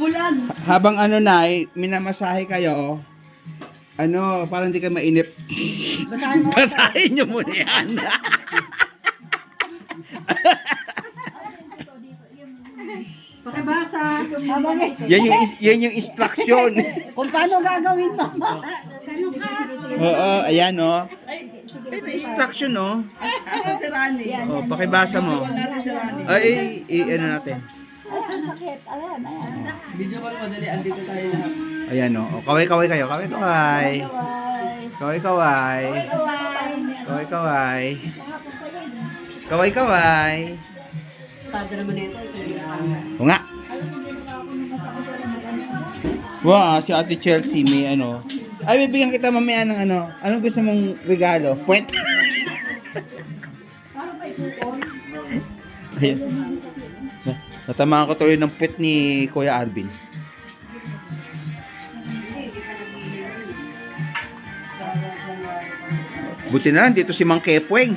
bulan. Habang ano na, minamasahe kayo, parang hindi kayo mainip. Basahin nyo muna yan. Pakibasa. yan yung instruction. Kung paano gagawin mo. Ganun ka. Oo, ayan o. Instruction o. Asa si Rani? Oh, pakibasa mo. Wala natin si Rani. Ay, ano natin. Ang sakit. Ayan, ayan. Video call madali, andito tayo lahat. Ayan o. Kaway-kaway kayo. Kaway-kaway. Kaway-kaway. Kaway-kaway. Kaway-kaway. Padre naman ito. O nga. Wow, si Ate Chelsea may ano. Ay, bibigyan kita mamaya ng ano. Anong gusto mong regalo? Puwet. Ayan. Natamaan ko tuloy ng puwet ni Kuya Arvin. Buti na lang, dito si Mang Kepweng.